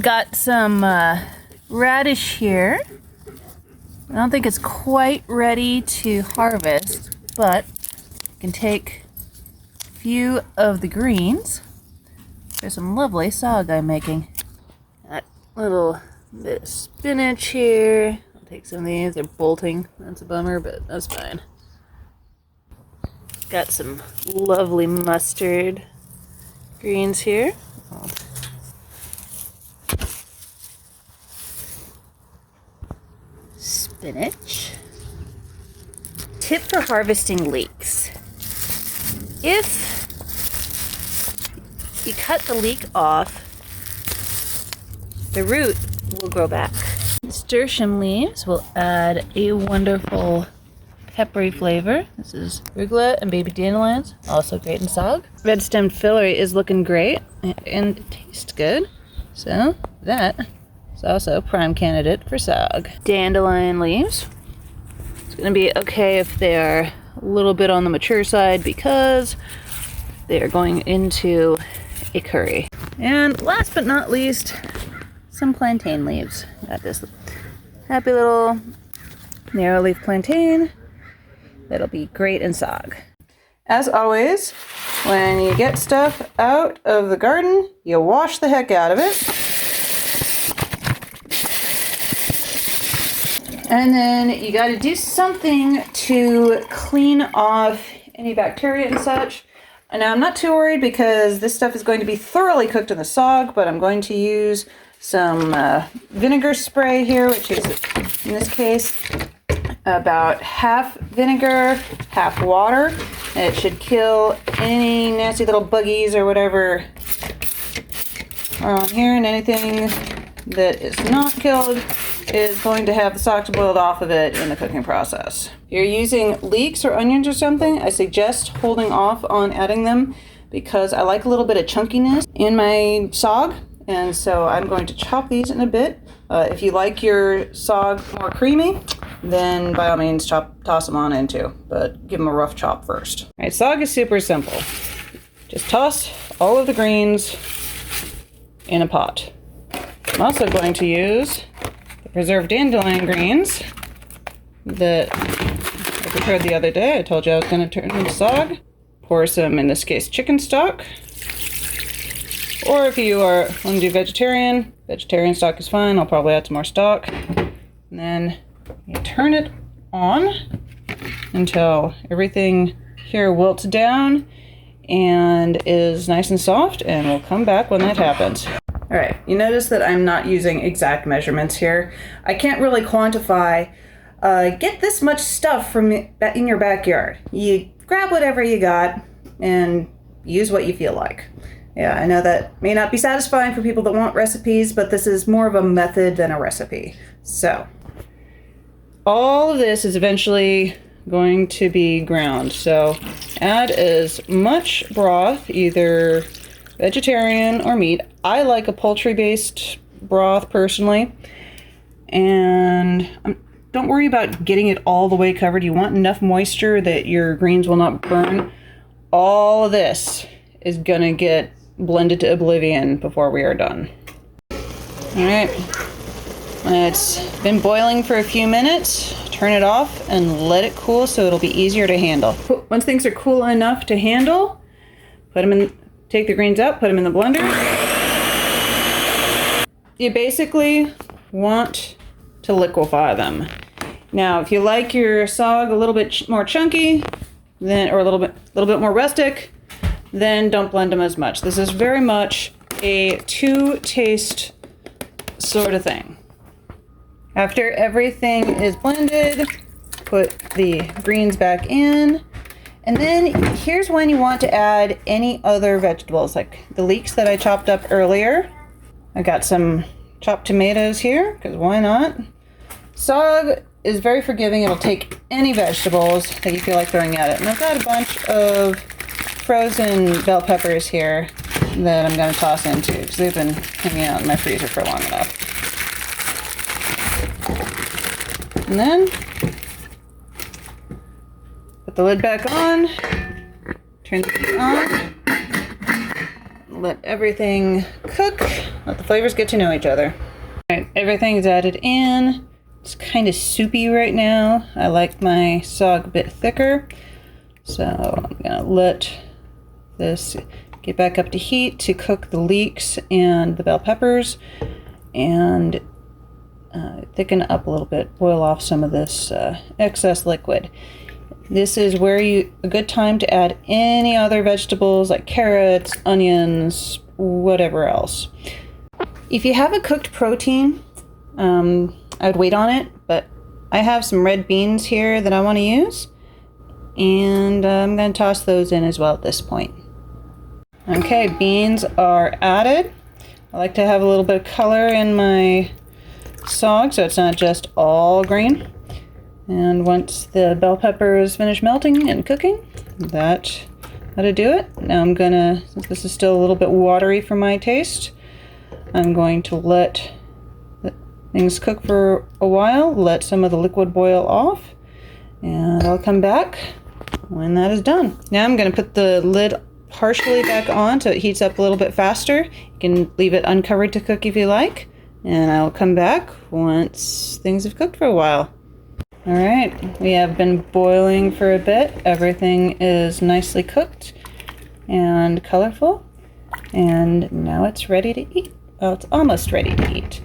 Got some radish here. I don't think it's quite ready to harvest, but you can take a few of the greens. There's some lovely saag I'm making. Got a little bit of spinach here. I'll take some of these. They're bolting. That's a bummer, but that's fine. Got some lovely mustard greens here. Spinach. Tip for harvesting leeks. If you cut the leek off, the root will grow back. Nasturtium leaves will add a wonderful peppery flavor. This is Frugal and baby dandelions, also great in saag. Red stemmed fillery is looking great and it tastes good. So that is also a prime candidate for saag. Dandelion leaves. It's going to be okay if they are a little bit on the mature side because they are going into a curry. And last but not least, some plantain leaves. Got this happy little narrow leaf plantain. That'll be great in saag. As always, when you get stuff out of the garden, you wash the heck out of it. And then you got to do something to clean off any bacteria and such. And now I'm not too worried because this stuff is going to be thoroughly cooked in the saag, but I'm going to use some vinegar spray here, which is, in this case, about half vinegar, half water. And it should kill any nasty little buggies or whatever are on here, and anything that is not killed is going to have the saag boiled off of it in the cooking process. If you're using leeks or onions or something, I suggest holding off on adding them because I like a little bit of chunkiness in my saag, and so I'm going to chop these in a bit. If you like your saag more creamy, then by all means toss them on in too, but give them a rough chop first. All right, saag is super simple. Just toss all of the greens in a pot. I'm also going to use the preserved dandelion greens that I prepared the other day. I told you I was going to turn into saag. Pour some, in this case, chicken stock. Or if you want to do vegetarian stock is fine. I'll probably add some more stock. And then you turn it on until everything here wilts down and is nice and soft, and we'll come back when that happens. All right, you notice that I'm not using exact measurements here. I can't really quantify, get this much stuff from in your backyard. You grab whatever you got and use what you feel like. Yeah, I know that may not be satisfying for people that want recipes, but this is more of a method than a recipe. So, all of this is eventually going to be ground. So, add as much broth, either vegetarian or meat. I like a poultry-based broth personally. And don't worry about getting it all the way covered. You want enough moisture that your greens will not burn. All of this is gonna get blended to oblivion before we are done. All right, it's been boiling for a few minutes. Turn it off and let it cool so it'll be easier to handle. Once things are cool enough to handle, take the greens out, put them in the blender. You basically want to liquefy them. Now, if you like your saag a little bit more chunky, or a little bit more rustic, then don't blend them as much. This is very much a two-taste sort of thing. After everything is blended, put the greens back in, and then here's when you want to add any other vegetables, like the leeks that I chopped up earlier. I got some chopped tomatoes here, because why not? Saag is very forgiving. It'll take any vegetables that you feel like throwing at it. And I've got a bunch of frozen bell peppers here that I'm going to toss into because they've been hanging out in my freezer for long enough. And then put the lid back on, turn the heat on, let everything cook. cook. Let the flavors get to know each other. All right, everything's added in. It's kind of soupy right now. I like my saag a bit thicker. So I'm gonna let this get back up to heat to cook the leeks and the bell peppers and thicken up a little bit, boil off some of this excess liquid. This is where a good time to add any other vegetables like carrots, onions, whatever else. If you have a cooked protein, I would wait on it, but I have some red beans here that I want to use, and I'm going to toss those in as well at this point. Okay, beans are added. I like to have a little bit of color in my saag so it's not just all green. And once the bell peppers finish melting and cooking, that'll do it. Now I'm gonna, since this is still a little bit watery for my taste, I'm going to let things cook for a while, let some of the liquid boil off, and I'll come back when that is done. Now I'm gonna put the lid partially back on so it heats up a little bit faster. You can leave it uncovered to cook if you like, and I'll come back once things have cooked for a while. All right, we have been boiling for a bit. Everything is nicely cooked and colorful, and now it's ready to eat. Well, it's almost ready to eat.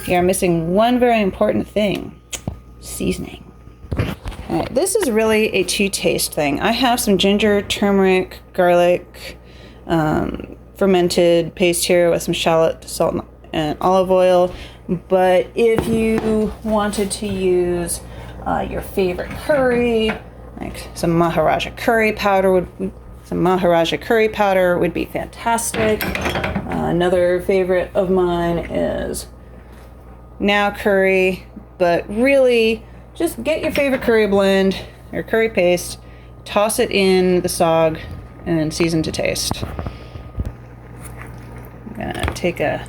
We are missing one very important thing: seasoning. All right, this is really a two-taste thing. I have some ginger, turmeric, garlic, fermented paste here with some shallot, salt, and olive oil. But if you wanted to use your favorite curry, like some Maharaja curry powder would be fantastic. Another favorite of mine is now curry, but really just get your favorite curry blend or curry paste, toss it in the saag, and season to taste. I'm gonna take a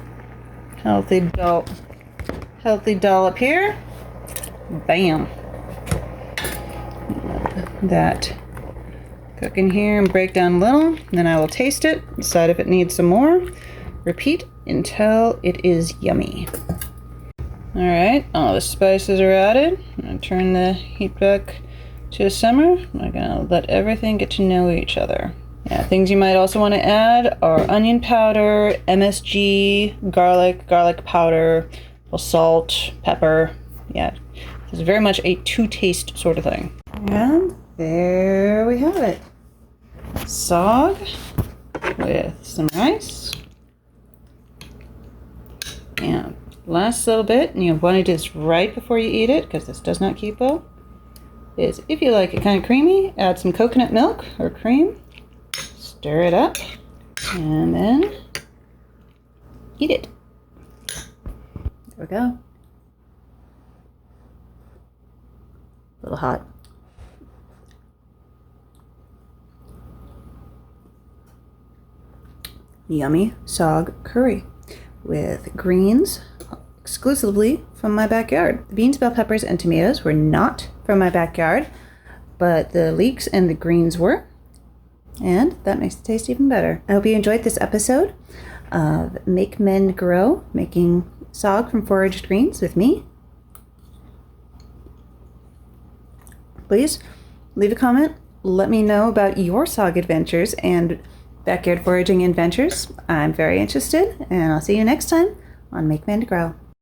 healthy dollop here. Bam. Let that cook in here and break down a little. Then I will taste it, decide if it needs some more. Repeat until it is yummy. All right, all the spices are added. I'm gonna turn the heat back to a simmer. I'm gonna let everything get to know each other. Yeah, things you might also want to add are onion powder, MSG, garlic powder, salt, pepper. Yeah, this is very much a two-taste sort of thing. And there we have it. Saag with some rice. And last little bit, and you want to do this right before you eat it because this does not keep well, is if you like it kind of creamy, add some coconut milk or cream, stir it up, and then eat it. There we go. A little hot. Yummy saag curry with greens exclusively from my backyard. The beans, bell peppers, and tomatoes were not from my backyard, but the leeks and the greens were, and that makes it taste even better. I hope you enjoyed this episode of Make Men Grow, making saag from foraged greens with me. Please leave a comment. Let me know about your saag adventures and backyard foraging adventures. I'm very interested, and I'll see you next time on Make Men Grow.